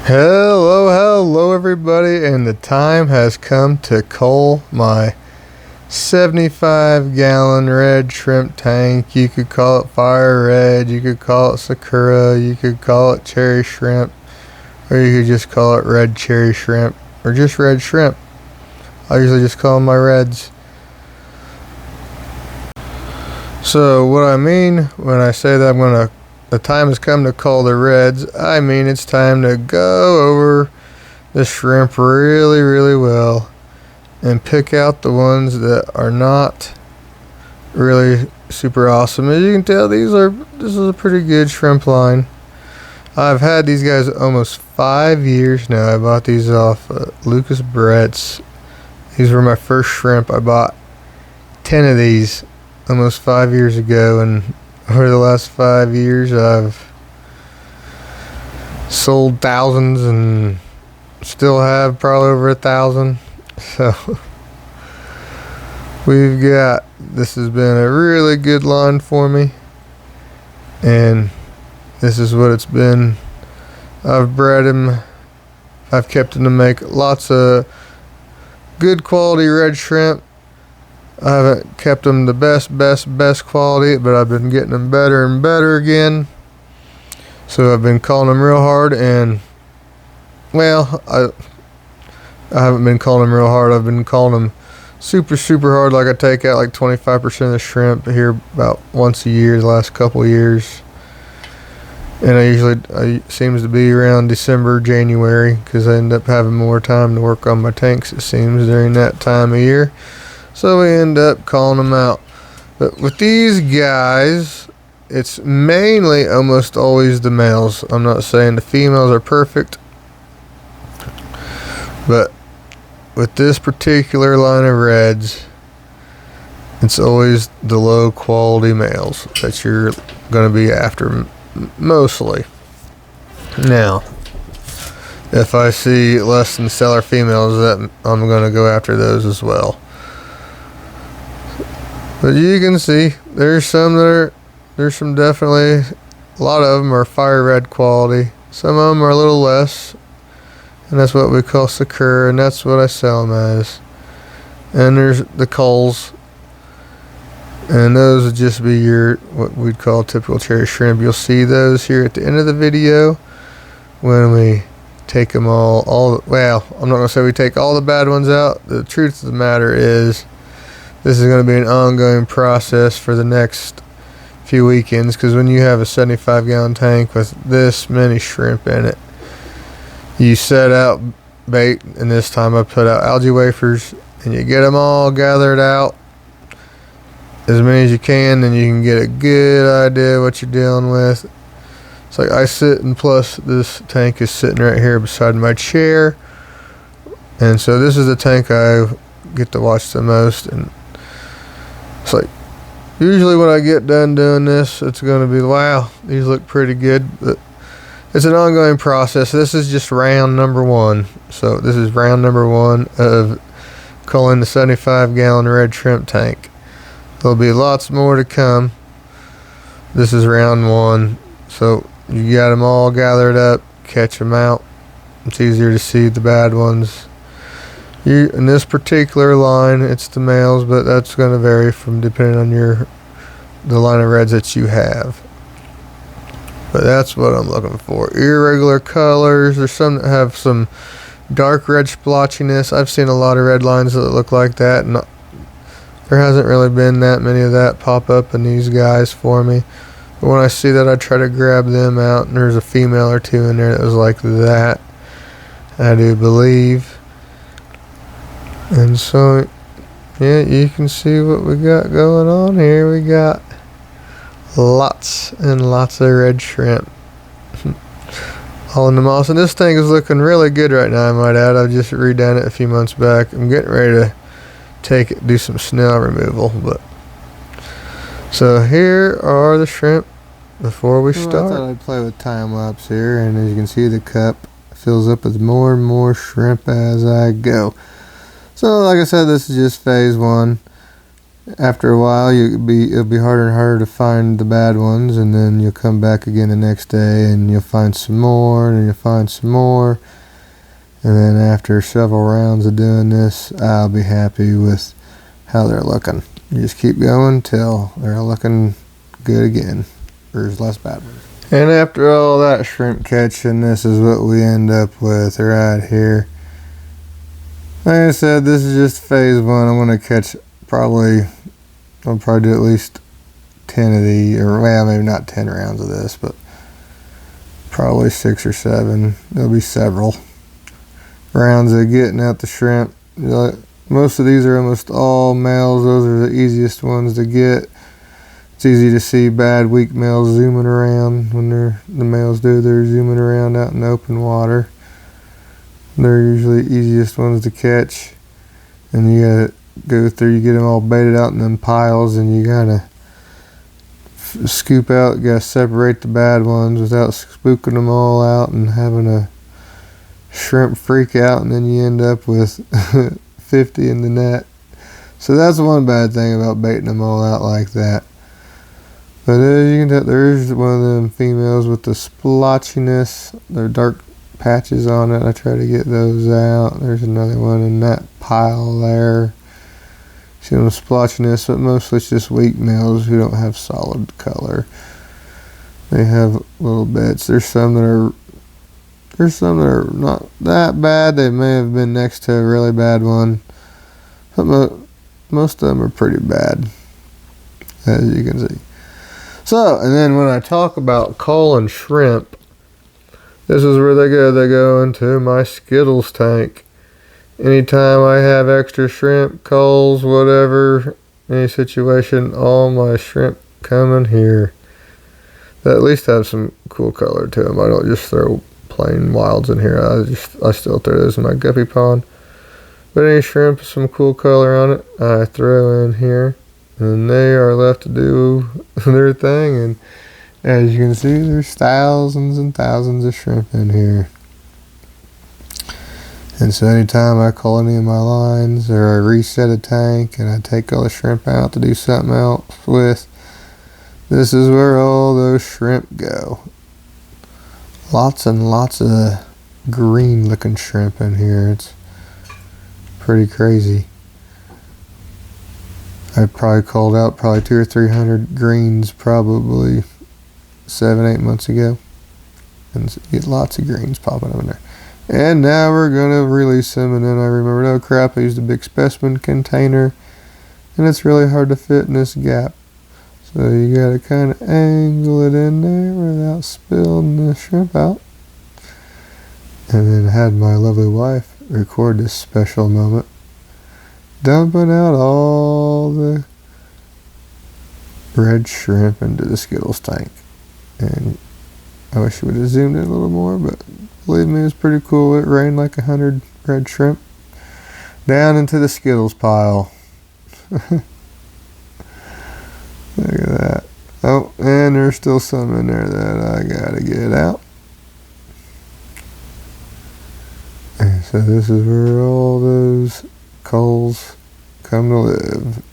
Hello everybody, and the time has come to cull my 75-gallon red shrimp tank. You could call it fire red, you could call it sakura, you could call it cherry shrimp, or you could just call it red cherry shrimp, or just red shrimp. I usually just call them my reds. So what I mean when I say that the time has come to cull the reds, I mean it's time to go over the shrimp really well and pick out the ones that are not really super awesome. As you can tell, this is a pretty good shrimp line. I've had these guys almost 5 years now. I bought these off Lucas Brett's. These were my first shrimp. I bought 10 of these almost 5 years ago, and over the last 5 years I've sold thousands and still have probably over 1,000. So this has been a really good line for me, and this is what it's been. I've bred him, I've kept him to make lots of good quality red shrimp. I haven't kept them the best quality, but I've been getting them better and better again. So I've been calling them real hard, and well, I haven't been calling them real hard. I've been calling them super hard. Like I take out like 25% of the shrimp here about once a year the last couple of years. And I seems to be around December, January, because I end up having more time to work on my tanks, it seems, during that time of year. So we end up calling them out. But with these guys, it's mainly almost always the males. I'm not saying the females are perfect, but with this particular line of reds, it's always the low quality males that you're going to be after mostly. Now, if I see less than stellar females, that I'm going to go after those as well. But you can see there's some definitely, a lot of them are fire red quality. Some of them are a little less, and that's what we call sakura, and that's what I sell them as. And there's the culls, and those would just be your, what we'd call typical cherry shrimp. You'll see those here at the end of the video when we take them well, I'm not going to say we take all the bad ones out. The truth of the matter is, this is going to be an ongoing process for the next few weekends, because when you have a 75-gallon tank with this many shrimp in it, you set out bait, and this time I put out algae wafers, and you get them all gathered out, as many as you can, then you can get a good idea what you're dealing with. It's like I sit, and plus this tank is sitting right here beside my chair, and so this is the tank I get to watch the most. And it's like, usually when I get done doing this, it's going to be, wow, these look pretty good. But it's an ongoing process. This is just round number 1. So this is round number 1 of culling the 75-gallon red shrimp tank. There'll be lots more to come. This is round 1. So you got them all gathered up, catch them out. It's easier to see the bad ones. In this particular line, it's the males, but that's going to vary from depending on the line of reds that you have. But that's what I'm looking for. Irregular colors. There's some that have some dark red splotchiness. I've seen a lot of red lines that look like that, and there hasn't really been that many of that pop up in these guys for me. But when I see that, I try to grab them out, and there's a female or two in there that was like that, I do believe. And so, yeah, you can see what we got going on here. We got lots and lots of red shrimp all in the moss. And this thing is looking really good right now, I might add. I just redone it a few months back. I'm getting ready to do some snail removal. But so here are the shrimp before we start. I thought I'd play with time lapse here, and as you can see, the cup fills up with more and more shrimp as I go. So like I said, this is just phase 1. After a while, it'll be harder and harder to find the bad ones, and then you'll come back again the next day, and you'll find some more, and you'll find some more, and then after several rounds of doing this, I'll be happy with how they're looking. You just keep going till they're looking good again. There's less bad ones. And after all that shrimp catching, this is what we end up with right here. Like I said, this is just phase one. I'm going to catch I'll probably do at least 10 of these, or well, maybe not 10 rounds of this, but probably 6 or 7. There'll be several rounds of getting out the shrimp. Most of these are almost all males. Those are the easiest ones to get. It's easy to see bad, weak males zooming around when the males they're zooming around out in the open water. They're usually the easiest ones to catch. And you gotta go through, you get them all baited out in them piles, and you gotta scoop out, you gotta separate the bad ones without spooking them all out and having a shrimp freak out, and then you end up with 50 in the net. So that's one bad thing about baiting them all out like that. But as you can tell, there's one of them females with the splotchiness, their dark patches on it. I try to get those out. There's another one in that pile there. See them splotchiness, but mostly it's just weak males who don't have solid color. They have little bits. There's some that are not that bad. They may have been next to a really bad one, but most of them are pretty bad, as you can see. So, and then when I talk about culling shrimp, this is where they go. They go into my Skittles tank. Anytime I have extra shrimp, culls, whatever, any situation, all my shrimp come in here. They at least have some cool color to them. I don't just throw plain wilds in here. I still throw those in my guppy pond. But any shrimp with some cool color on it, I throw in here. And they are left to do their thing. And as you can see, there's thousands and thousands of shrimp in here. And so anytime I cull any of my lines, or I reset a tank and I take all the shrimp out to do something else with, this is where all those shrimp go. Lots and lots of green looking shrimp in here. It's pretty crazy. I probably culled out 200 or 300 greens probably 7-8 months ago, and get lots of greens popping up in there. And now we're gonna release them, and then I remembered, oh crap, I used a big specimen container, and it's really hard to fit in this gap. So you gotta kind of angle it in there without spilling the shrimp out. And then had my lovely wife record this special moment, dumping out all the red shrimp into the Skittles tank. And I wish you would have zoomed in a little more, but believe me, it was pretty cool. It rained like 100 red shrimp down into the Skittles pile. Look at that. Oh, and there's still some in there that I gotta get out. And so this is where all those culls come to live.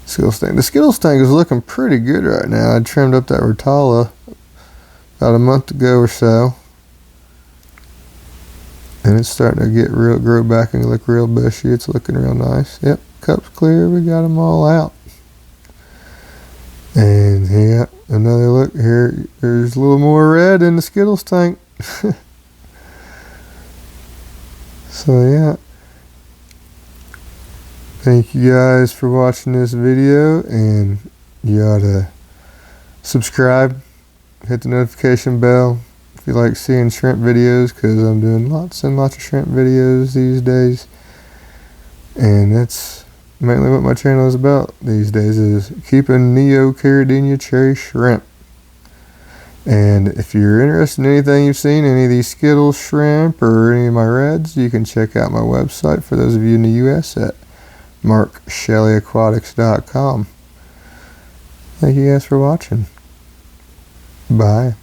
Skittles tank. The Skittles tank is looking pretty good right now. I trimmed up that Rotala about a month ago or so, and it's starting to grow back and look real bushy. It's looking real nice. Yep, cup's clear. We got them all out. And yeah, another look here. There's a little more red in the Skittles tank. So yeah, thank you guys for watching this video, and you ought to subscribe, hit the notification bell if you like seeing shrimp videos, because I'm doing lots and lots of shrimp videos these days, and that's mainly what my channel is about these days, is keeping Neocaridina cherry shrimp. And if you're interested in anything you've seen, any of these Skittles shrimp or any of my reds, you can check out my website for those of you in the US at markshellyaquatics.com. Thank you guys for watching. Bye.